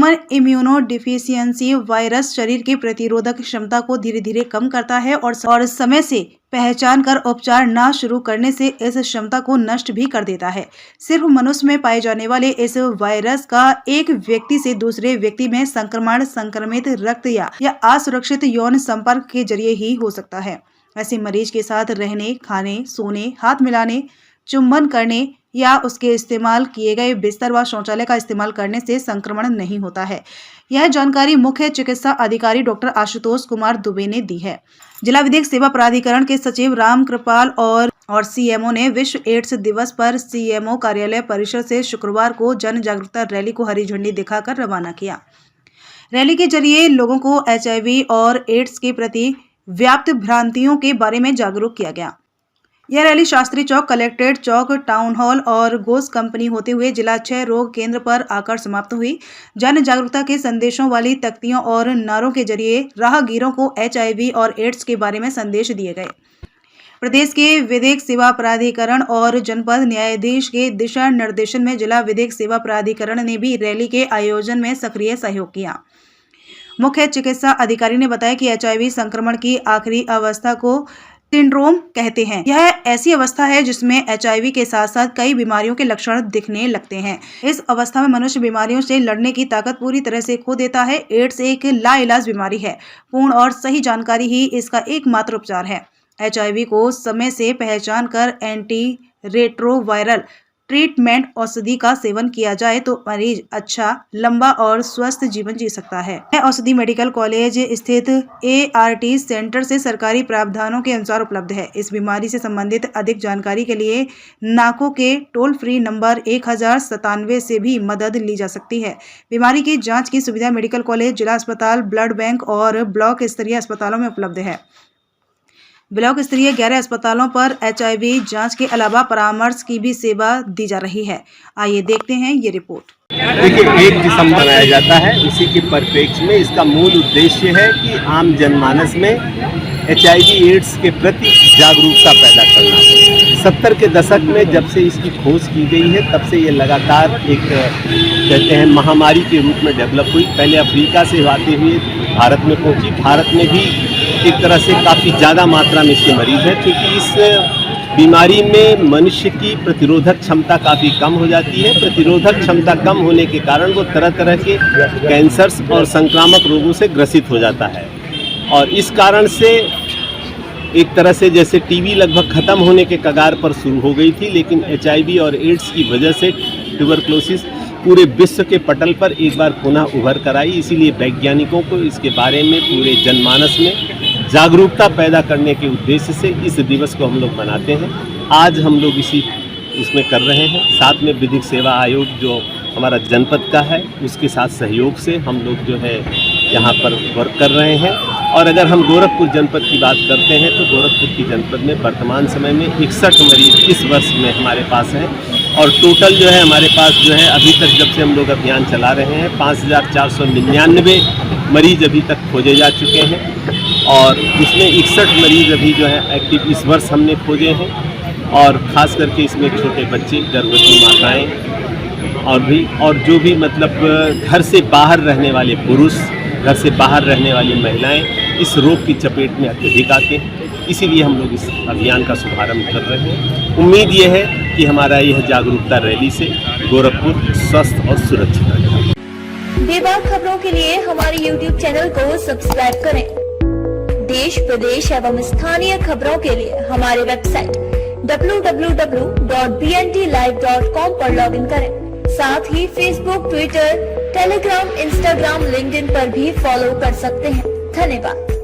Human immuno deficiency virus शरीर की प्रतिरोधक क्षमता को धीरे धीरे कम करता है और समय से पहचान कर उपचार न शुरू करने से इस क्षमता को नष्ट भी कर देता है। सिर्फ मनुष्य में पाए जाने वाले इस वायरस का एक व्यक्ति से दूसरे व्यक्ति में संक्रमण संक्रमित रक्त या असुरक्षित यौन संपर्क के जरिए ही हो सकता है। ऐसे मरीज के साथ रहने, खाने, सोने, हाथ मिलाने, चुंबन करने या उसके इस्तेमाल किए गए बिस्तर व शौचालय का इस्तेमाल करने से संक्रमण नहीं होता है। यह जानकारी मुख्य चिकित्सा अधिकारी डॉक्टर आशुतोष कुमार दुबे ने दी है। जिला विधिक सेवा प्राधिकरण के सचिव राम कृपाल और सीएमओ ने विश्व एड्स दिवस पर सीएमओ कार्यालय परिसर से शुक्रवार को जन जागरूकता रैली को हरी झंडी दिखाकर रवाना किया। रैली के जरिए लोगों को HIV और एड्स के प्रति व्याप्त भ्रांतियों के बारे में जागरूक किया गया। यह रैली शास्त्री चौक, कलेक्ट्रेट चौक, टाउन हॉल और गोस कंपनी होते हुए जिला क्षय रोग केंद्र पर आकर समाप्त हुई। जन जागरूकता के संदेशों वाली तख्तियों और नारों के जरिए राहगीरों को HIV और एड्स के बारे में संदेश दिए गए। प्रदेश के विधिक सेवा प्राधिकरण और जनपद न्यायाधीश के दिशा निर्देशन में जिला विधिक सेवा प्राधिकरण ने भी रैली के आयोजन में सक्रिय सहयोग किया। मुख्य चिकित्सा अधिकारी ने बताया कि HIV संक्रमण की आखिरी अवस्था को सिंड्रोम कहते हैं। यह ऐसी अवस्था है जिसमें HIV के साथ साथ कई बीमारियों के लक्षण दिखने लगते हैं। इस अवस्था में मनुष्य बीमारियों से लड़ने की ताकत पूरी तरह से खो देता है। एड्स एक लाइलाज बीमारी है। पूर्ण और सही जानकारी ही इसका एकमात्र उपचार है। HIV को समय से पहचान कर एंटी रेट्रोवायरल ट्रीटमेंट औषधि का सेवन किया जाए तो मरीज अच्छा, लंबा और स्वस्थ जीवन जी सकता है। औषधि मेडिकल कॉलेज स्थित ART सेंटर से सरकारी प्रावधानों के अनुसार उपलब्ध है। इस बीमारी से संबंधित अधिक जानकारी के लिए नाको के टोल फ्री नंबर 1097 से भी मदद ली जा सकती है। बीमारी की जांच की सुविधा मेडिकल कॉलेज, जिला अस्पताल, ब्लड बैंक और ब्लॉक स्तरीय अस्पतालों में उपलब्ध है। ब्लॉक स्तरीय 11 अस्पतालों पर HIV जांच के अलावा परामर्श की भी सेवा दी जा रही है। आइए देखते हैं ये रिपोर्ट। देखिए, 1 दिसंबर मनाया जाता है। उसी के परिप्रेक्ष्य में इसका मूल उद्देश्य है कि आम जनमानस में HIV एड्स के प्रति जागरूकता पैदा करना। 70 के दशक में जब से इसकी खोज की गई है तब से ये लगातार एक कहते हैं महामारी के रूप में डेवलप हुई। पहले अफ्रीका से आते हुए भारत में पहुंची। भारत में भी एक तरह से काफ़ी ज़्यादा मात्रा में इसके मरीज हैं, क्योंकि इस बीमारी में मनुष्य की प्रतिरोधक क्षमता काफ़ी कम हो जाती है। प्रतिरोधक क्षमता कम होने के कारण वो तरह तरह के कैंसर्स और संक्रामक रोगों से ग्रसित हो जाता है। और इस कारण से एक तरह से जैसे टीबी लगभग ख़त्म होने के कगार पर शुरू हो गई थी, लेकिन HIV और एड्स की वजह से ट्यूबरक्लोसिस पूरे विश्व के पटल पर एक बार पुनः उभर कर आई। इसीलिए वैज्ञानिकों को इसके बारे में पूरे जनमानस में जागरूकता पैदा करने के उद्देश्य से इस दिवस को हम लोग मनाते हैं। आज हम लोग इसमें कर रहे हैं। साथ में विधिक सेवा आयोग जो हमारा जनपद का है उसके साथ सहयोग से हम लोग जो है यहाँ पर वर्क कर रहे हैं। और अगर हम गोरखपुर जनपद की बात करते हैं तो गोरखपुर की जनपद में वर्तमान समय में 61 मरीज इस वर्ष में हमारे पास हैं। और टोटल जो है हमारे पास जो है अभी तक जब से हम लोग अभियान चला रहे हैं 5499 मरीज अभी तक खोजे जा चुके हैं। और इसमें 61 मरीज अभी जो है एक्टिव इस वर्ष हमने खोजे हैं। और ख़ास करके इसमें छोटे बच्चे, गर्भवती माताएँ और जो भी मतलब घर से बाहर रहने वाले पुरुष, घर से बाहर रहने वाली महिलाएं इस रोग की चपेट में अत्यधिक आते हैं। इसीलिए हम लोग इस अभियान का शुभारंभ कर रहे हैं। उम्मीद ये है कि हमारा यह जागरूकता रैली से गोरखपुर स्वस्थ और सुरक्षित रहेगा। बेबाक खबरों के लिए हमारे YouTube चैनल को सब्सक्राइब करें। देश, प्रदेश एवं स्थानीय खबरों के लिए हमारे वेबसाइट www.bntlive.com पर लॉगिन करें। साथ ही Facebook, Twitter, Telegram, Instagram, LinkedIn पर भी फॉलो कर सकते हैं। धन्यवाद।